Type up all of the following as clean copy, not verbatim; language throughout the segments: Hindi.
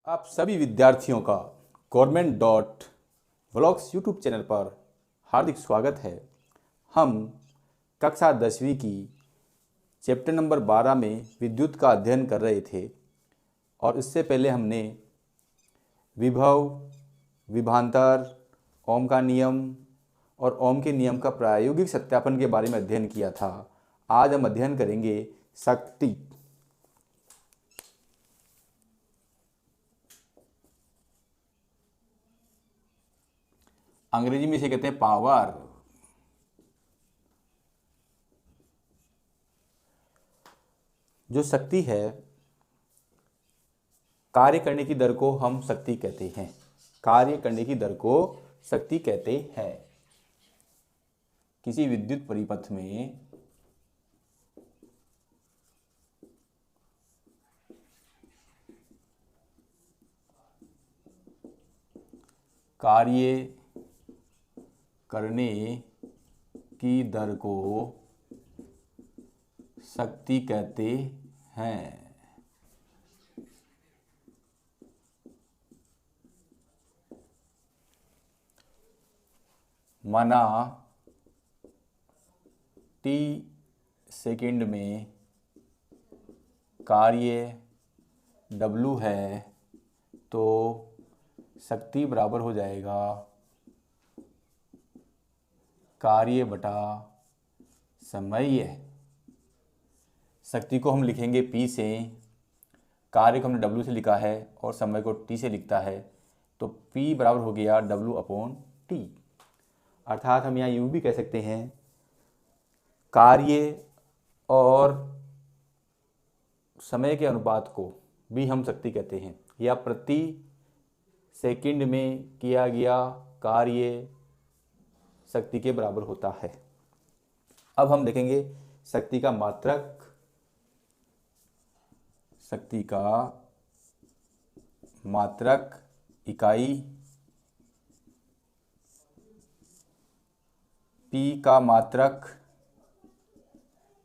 आप सभी विद्यार्थियों का government dot vlogs YouTube channel पर हार्दिक स्वागत है। हम कक्षा 10वीं की चैप्टर नंबर 12 में विद्युत का अध्ययन कर रहे थे और इससे पहले हमने विभव, विभवांतर, ओम का नियम और ओम के नियम का प्रायोगिक सत्यापन के बारे में अध्ययन किया था। आज हम अध्ययन करेंगे शक्ति। अंग्रेजी में इसे कहते हैं पावर। जो शक्ति है, कार्य करने की दर को हम शक्ति कहते हैं। कार्य करने की दर को शक्ति कहते हैं। किसी विद्युत परिपथ में कार्य करने की दर को शक्ति कहते हैं। माना t सेकंड में कार्य W है तो शक्ति बराबर हो जाएगा कार्य बटा समय। शक्ति को हम लिखेंगे P से, कार्य को हमने W से लिखा है और समय को T से लिखता है, तो P बराबर हो गया W/T। अर्थात हम यहाँ यूँ भी कह सकते हैं, कार्य और समय के अनुपात को भी हम शक्ति कहते हैं, या प्रति सेकंड में किया गया कार्य शक्ति के बराबर होता है। अब हम देखेंगे शक्ति का मात्रक। शक्ति का मात्रक इकाई P का मात्रक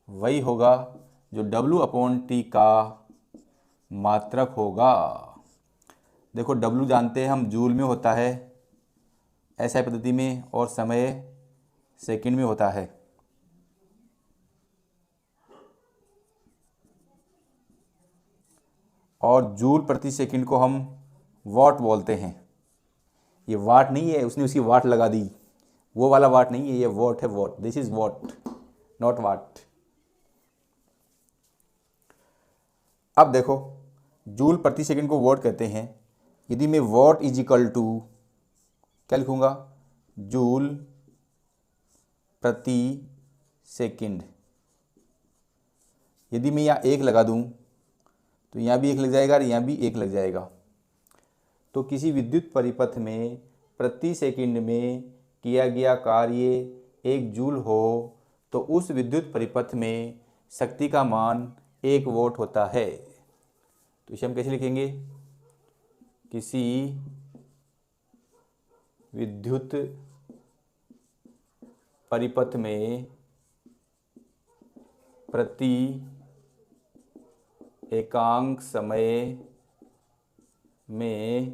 वही होगा जो W/T का मात्रक होगा। देखो, W जानते हैं हम जूल में होता है SI पद्धति में, और समय सेकंड में होता है। और जूल प्रति सेकंड को हम वाट बोलते हैं। ये वाट नहीं है, उसने उसकी वाट लगा दी, वो वाला वाट नहीं है, ये वॉट है। Watt, this is watt, not what. अब देखो, जूल प्रति सेकंड को वॉट कहते हैं। यदि मैं वॉट इज इक्वल टू क्या लिखूंगा, जूल प्रति सेकंड, यदि मैं यहाँ 1 लगा दूं तो यहाँ भी 1 लग जाएगा और यहाँ भी 1 लग जाएगा। तो किसी विद्युत परिपथ में प्रति सेकंड में किया गया कार्य 1 जूल हो तो उस विद्युत परिपथ में शक्ति का मान 1 वोल्ट होता है। तो इसे हम कैसे लिखेंगे, किसी विद्युत परिपथ में प्रति एकांक समय में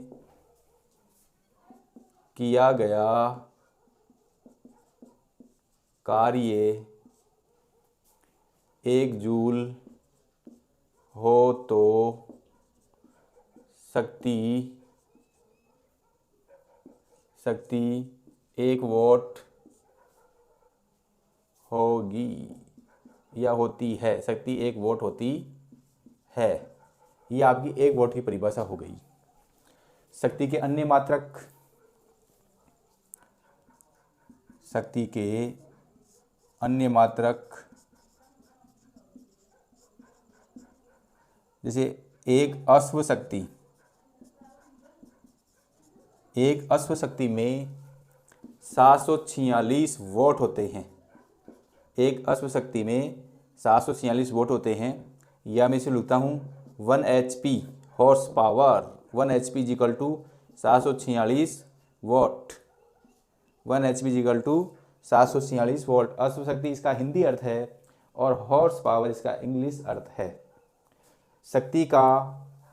किया गया कार्य 1 जूल हो तो शक्ति 1 वॉट होगी या होती है। शक्ति 1 वॉट होती है। ये आपकी 1 वॉट की परिभाषा हो गई। शक्ति के अन्य मात्रक। शक्ति के अन्य मात्रक जैसे एक अश्व शक्ति में 746 वॉट होते हैं। एक अश्व शक्ति में 746 वॉट होते हैं, या मैं इसे लिखता हूँ 1 HP horse power. 1 HP is equal to 746 watt. 1 HP is equal to 746 volt. अश्व शक्ति इसका हिंदी अर्थ है और हॉर्स पावर इसका इंग्लिश अर्थ है। शक्ति का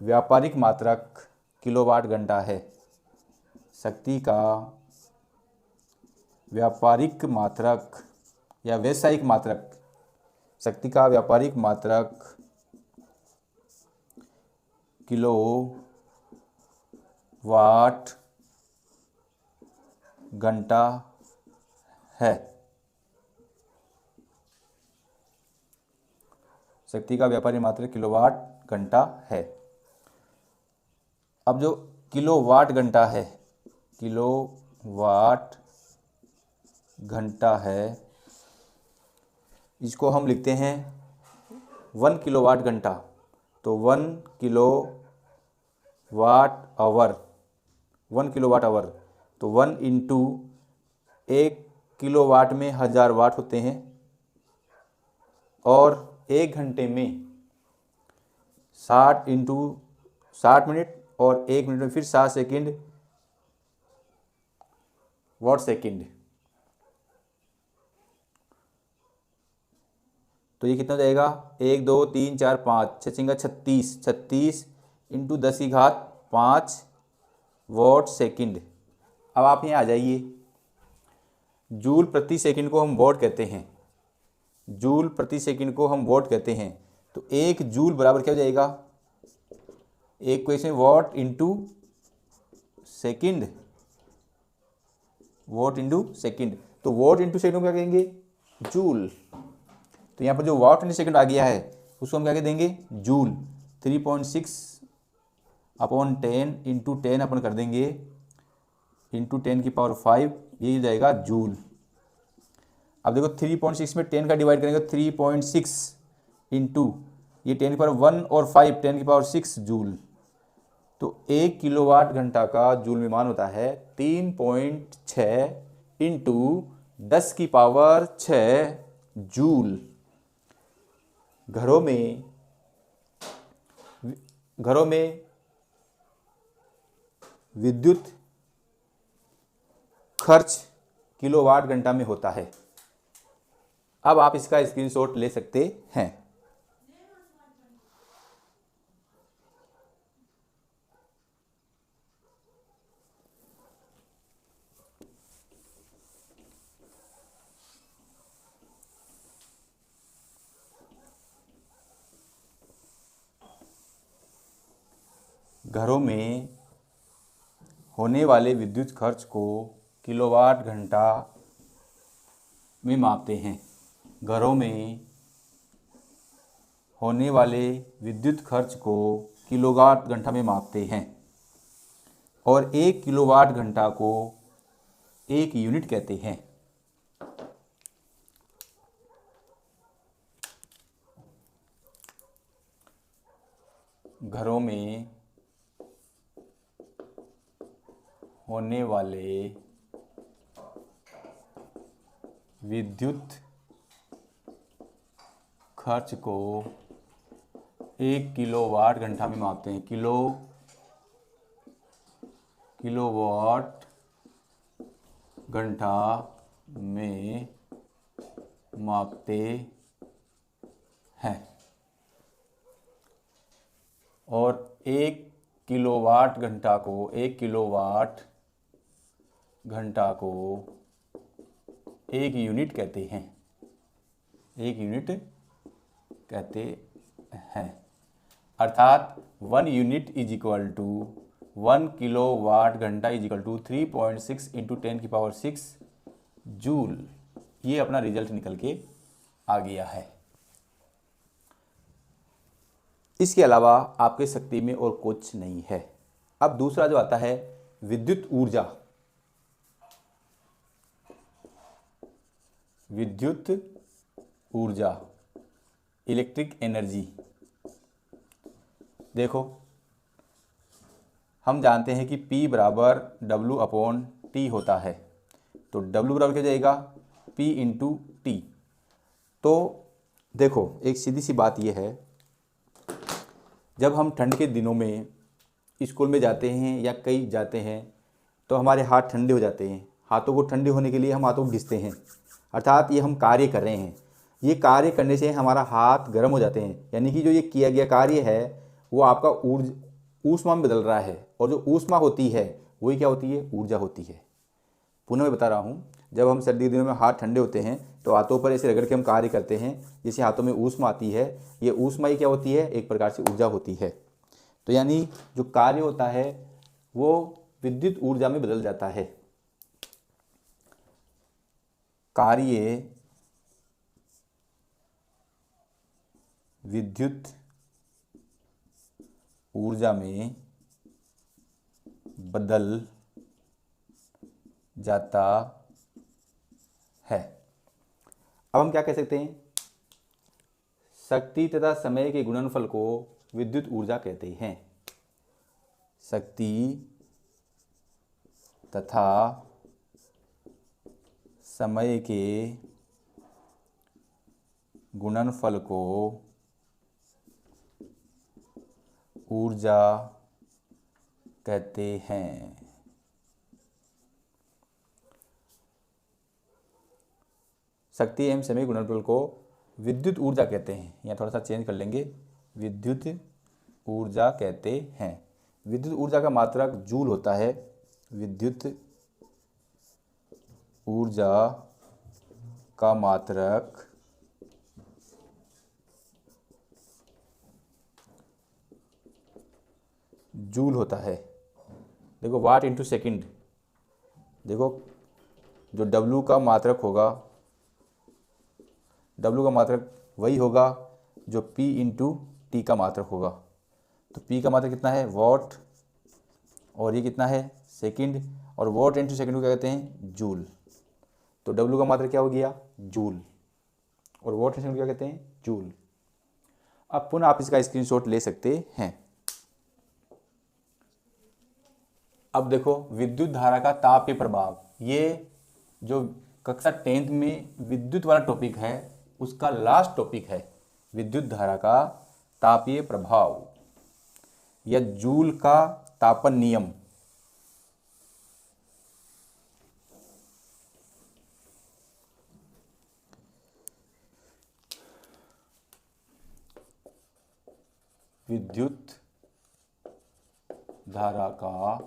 व्यापारिक मात्रक किलोवाट घंटा है। शक्ति का व्यापारिक मात्रक या व्यावसायिक मात्रक, शक्ति का व्यापारिक मात्रक किलो वाट घंटा है। शक्ति का व्यापारिक मात्रक किलोवाट घंटा है। अब जो किलोवाट घंटा है, किलोवाट घंटा है, इसको हम लिखते हैं 1 किलोवाट घंटा। तो 1 किलोवाट आवर, 1 किलोवाट आवर, तो 1 इंटू 1 किलोवाट में 1000 वाट होते हैं, और 1 घंटे में 60 इंटू 60 मिनट, और 1 मिनट में फिर 60 सेकेंड वाट सेकेंड। तो ये कितना हो जाएगा, 1 2 3 4 5 6 6 36, 36 इंटू 10 की घात 5 वाट सेकंड। अब आप यहाँ आ जाइए, जूल प्रति सेकंड को हम वाट कहते हैं, जूल प्रति सेकंड को हम वाट कहते हैं। तो 1 जूल बराबर क्या हो जाएगा, एक question watt into second, watt into second. तो वाट इंटू सेकंड क्या कहेंगे, जूल। तो यहाँ पर जो वाट इंटू सेकंड आ गया है उसको हम क्या कह देंगे, जूल। 3.6 अपॉन 10 इंटू 10 अपन कर देंगे इंटू 10 की पावर 5, ये हो जाएगा जूल। अब देखो 3.6 में 10 का डिवाइड करेंगे, 3.6 इंटू ये 10 की पावर 1 और 5, 10 की पावर 6 जूल। तो 1 किलोवाट घंटा का जूल में मान होता है 3.6 इंटू 10 की पावर 6 जूल। घरों में विद्युत खर्च किलोवाट घंटा में होता है। अब आप इसका स्क्रीनशॉट ले सकते हैं। घरों में होने वाले विद्युत खर्च को किलोवाट घंटा में मापते हैं। घरों में होने वाले विद्युत खर्च को किलोवाट घंटा में मापते हैं, और 1 किलोवाट घंटा को 1 यूनिट कहते हैं। घरों में होने वाले विद्युत खर्च को 1 किलोवाट घंटा में मापते हैं। किलोवाट घंटा में मापते हैं, और 1 किलोवाट घंटा को 1 किलोवाट घंटा को 1 यूनिट कहते हैं, 1 यूनिट कहते हैं। अर्थात 1 unit is equal to 1 kilowatt घंटा इज इक्वल टू 3.6 इंटू 10 की पावर 6 जूल। ये अपना रिजल्ट निकल के आ गया है। इसके अलावा आपके शक्ति में और कुछ नहीं है। अब दूसरा जो आता है विद्युत ऊर्जा। विद्युत ऊर्जा, इलेक्ट्रिक एनर्जी। देखो हम जानते हैं कि P बराबर W अपॉन T होता है। तो W बराबर क्या जाएगा, P इंटू टी। तो देखो एक सीधी सी बात यह है, जब हम ठंड के दिनों में स्कूल में जाते हैं या कहीं जाते हैं तो हमारे हाथ ठंडे हो जाते हैं। हाथों को ठंडे होने के लिए हम हाथों को घिसते हैं, अर्थात ये हम कार्य कर रहे हैं। ये कार्य करने से हमारा हाथ गर्म हो जाते हैं, यानी कि जो ये किया गया कार्य है वो आपका ऊष्मा में बदल रहा है, और जो ऊष्मा होती है वही क्या होती है, ऊर्जा होती है। पुनः मैं बता रहा हूँ, जब हम सर्दी के दिनों में हाथ ठंडे होते हैं तो हाथों पर ऐसे रगड़ के हम कार्य करते हैं, जिससे हाथों में ऊष्मा आती है। ये ऊष्मा ही क्या होती है, एक प्रकार से ऊर्जा होती है। तो यानी जो कार्य होता है वो विद्युत ऊर्जा में बदल जाता है। कार्य विद्युत ऊर्जा में बदल जाता है। अब हम क्या कह सकते हैं, शक्ति तथा समय के गुणनफल को विद्युत ऊर्जा कहते हैं। शक्ति तथा समय के गुणनफल को ऊर्जा कहते हैं। शक्ति एवं समय गुणनफल को विद्युत ऊर्जा कहते हैं। यहाँ थोड़ा सा चेंज कर लेंगे, विद्युत ऊर्जा कहते हैं। विद्युत ऊर्जा का मात्रक जूल होता है। विद्युत ऊर्जा का मात्रक जूल होता है। देखो वाट इंटू सेकेंड, देखो जो W का मात्रक होगा, W का मात्रक वही होगा जो P इंटू टी का मात्रक होगा। तो P का मात्रक कितना है, वॉट, और ये कितना है, सेकंड, और वॉट इंटू सेकंड को क्या कहते हैं, जूल। तो W का मात्रक क्या हो गया, जूल, और वॉट इंटू सेकंड को क्या कहते हैं, जूल। अब पुनः आप इसका स्क्रीनशॉट ले सकते हैं। अब देखो विद्युत धारा का तापीय प्रभाव, ये जो कक्षा 10th में विद्युत वाला टॉपिक है उसका लास्ट टॉपिक है, विद्युत धारा का तापीय प्रभाव या जूल का तापन नियम। विद्युत धारा का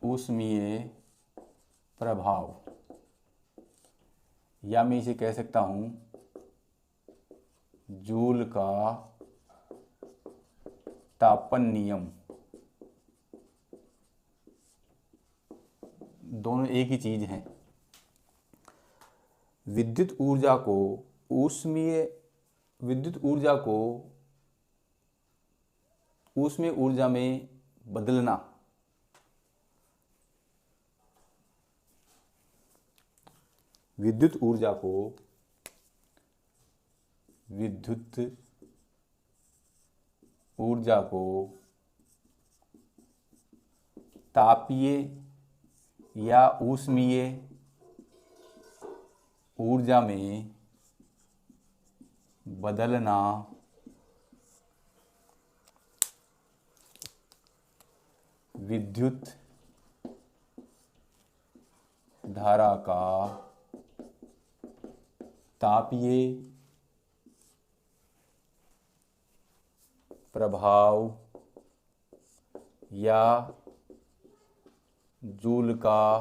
ऊष्मीय प्रभाव, या मैं इसे कह सकता हूं जूल का तापन नियम। दोनों एक ही चीज हैं। विद्युत ऊर्जा को ऊष्मीय ऊर्जा में बदलना, विद्युत ऊर्जा को तापीय या ऊष्मीय ऊर्जा में बदलना विद्युत धारा का तापीय प्रभाव या जूल का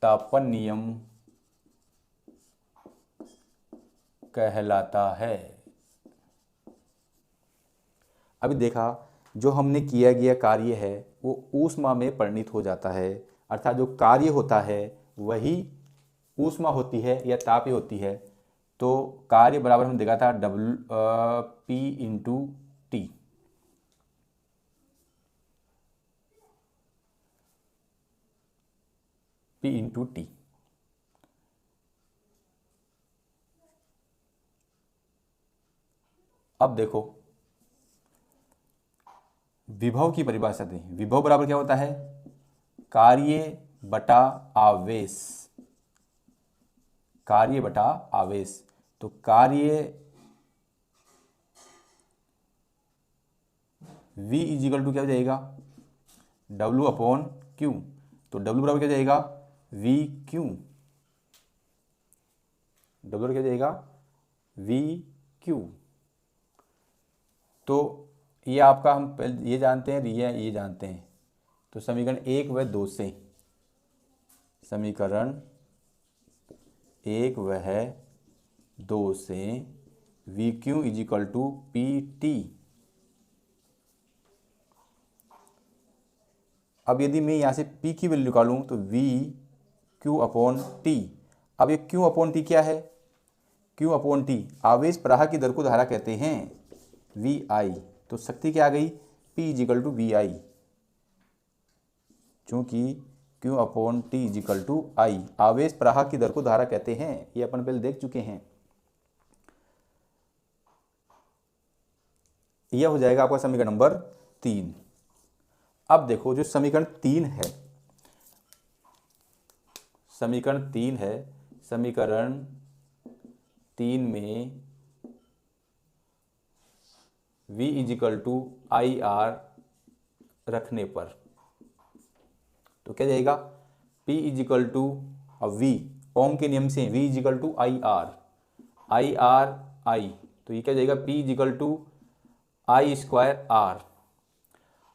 तापन नियम कहलाता है। अभी देखा, जो हमने किया गया कार्य है वो ऊष्मा में परिणत हो जाता है, अर्थात जो कार्य होता है वही ऊष्मा होती है या तापीय होती है। तो कार्य बराबर हमने देखा था P into T. P into T. अब देखो विभव की परिभाषा दें। विभव बराबर क्या होता है, कार्य बटा आवेश, कार्य बटा आवेश। तो कार्य V इजिकल टू क्या हो जाएगा, W अपॉन Q। तो W बराबर क्या हो जाएगा, V Q। W क्या हो जाएगा, V Q। तो ये आपका हम पहले ये जानते हैं, ये जानते हैं। तो समीकरण 1 व 2 से, समीकरण 1 व 2 से V Q is equal to P T. अब यदि मैं यहाँ से P की वैल्यू निकालूँ तो V Q अपॉन T। अब ये Q अपॉन T क्या है? Q अपॉन T आवेश प्रवाह की दर को धारा कहते हैं, VI। तो शक्ति क्या आ गई? P is equal to VI, चूँकि Q upon T is equal to I आवेश प्रवाह की दर को धारा कहते हैं। ये अपन पहले देख चुके हैं। यह हो जाएगा आपका समीकरण नंबर 3। अब देखो जो समीकरण 3 है, समीकरण 3 में V is equal to I R रखने पर तो क्या जाएगा? P इज इक्वल टू, अब V ओम के नियम से V is equal to I R I, तो ये क्या जाएगा? P is equal to I square R.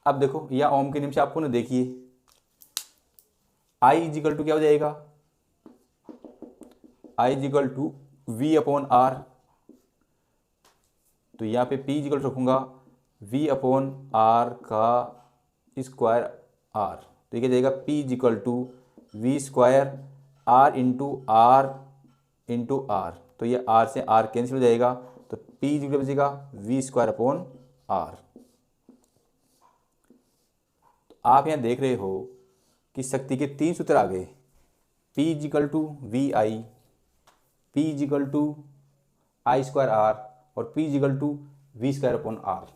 अब देखो या ओम के नियम से आपको ना देखिए, I इज इक्वल टू क्या हो जाएगा? I is equal to V upon R. तो यहाँ पे P इज इक्वल रखूँगा V अपॉन आर का स्क्वायर आर। तो ये क्या जाएगा? P is equal to V square R into R. तो ये आर से आर कैंसिल हो जाएगा, तो P इज इक्वल बचेगा V स्क्वायर अपॉन आर। आप यहाँ देख रहे हो कि शक्ति के 3 सूत्र आ गए। P is equal to VI, P is equal to I square R और P is equal to V square upon R.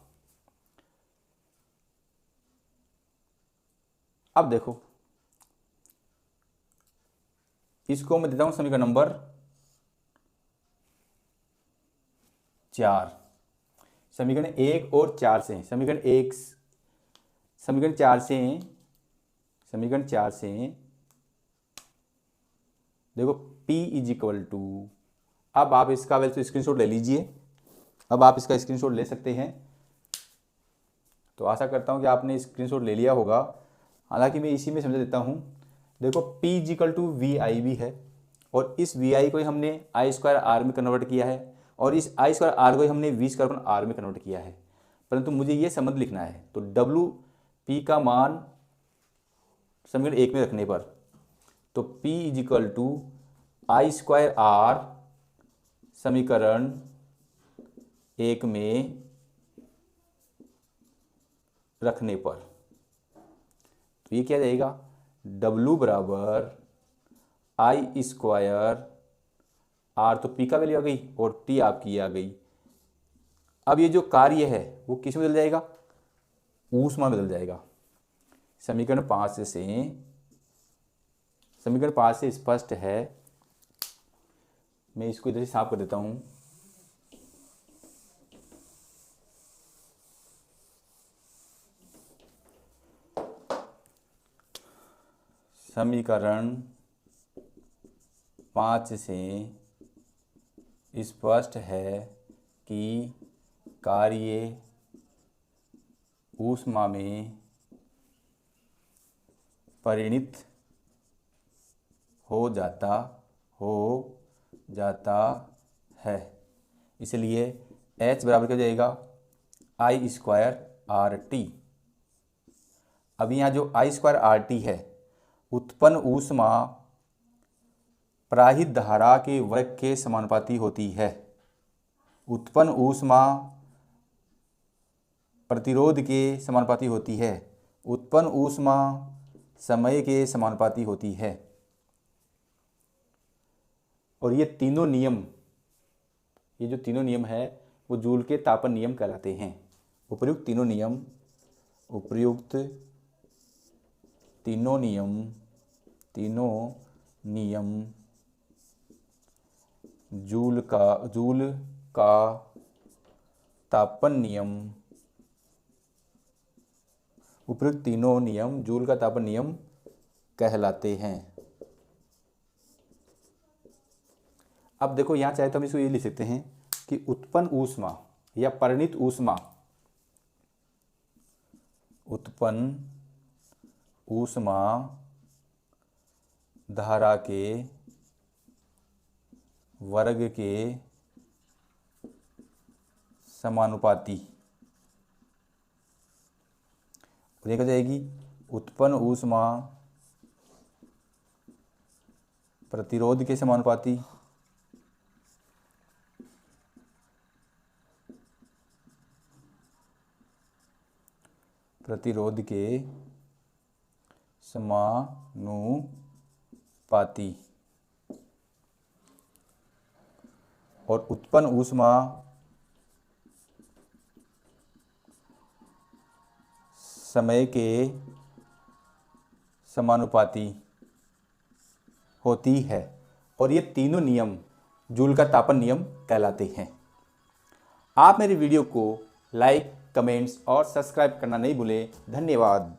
अब देखो इसको मैं देता हूं समीकरण नंबर 4। समीकरण 1 और 4 से, समीकरण 4 से देखो P इज इक्वल टू, अब आप इसका वैसे स्क्रीनशॉट ले लीजिए। अब आप इसका स्क्रीनशॉट ले सकते हैं। तो आशा करता हूं कि आपने स्क्रीनशॉट ले लिया होगा। हालांकि मैं इसी में समझा देता हूं। देखो P is equal to VI भी है और इस VI को ही हमने आई स्क्वायर आर में कन्वर्ट किया है और इस आई स्क्वायर आर को ही हमने V स्क्वायर अपॉन आर में कन्वर्ट किया है। परंतु मुझे ये संबंध लिखना है, तो WP का मान समीकरण 1 में रखने पर तो P is equal to I square R समीकरण 1 में रखने पर तो ये क्या जाएगा? W बराबर आई स्क्वायर आर, तो P का वैल्यू आ गई और T आपकी आ गई। अब ये जो कार्य है वो किस में बदल जाएगा? ऊष्मा में बदल जाएगा। समीकरण 5 से स्पष्ट है। मैं इसको इधर से साफ कर देता हूं। समीकरण 5 से स्पष्ट है कि कार्य ऊष्मा में परिणत हो जाता है। इसलिए H बराबर क्या हो जाएगा? आई स्क्वायर आर टी। अब यहाँ जो आई स्क्वायर आर टी है, उत्पन्न ऊष्मा प्रवाहित धारा के वर्ग के समानुपाती होती है। उत्पन्न ऊष्मा प्रतिरोध के समानुपाती होती है। उत्पन्न ऊष्मा समय के समानुपाती होती है। और ये तीनों नियम, ये जो तीनों नियम है वो जूल के तापन नियम कहलाते हैं। उपर्युक्त तीनों नियम जूल का तापन नियम, उपर्युक्त तीनों नियम जूल का तापन नियम कहलाते हैं। अब देखो यहाँ चाहे तो हम इसको ये लिख सकते हैं कि उत्पन्न ऊष्मा या परिणित ऊष्मा उत्पन्न ऊष्मा धारा के वर्ग के समानुपाती। देखा जाएगी उत्पन्न ऊष्मा प्रतिरोध के समानुपाती। प्रतिरोध के समानुपाती और उत्पन्न ऊष्मा समय के समानुपाती होती है। और ये तीनों नियम जूल का तापन नियम कहलाते हैं। आप मेरी वीडियो को लाइक, कमेंट्स और सब्सक्राइब करना नहीं भूलें। धन्यवाद।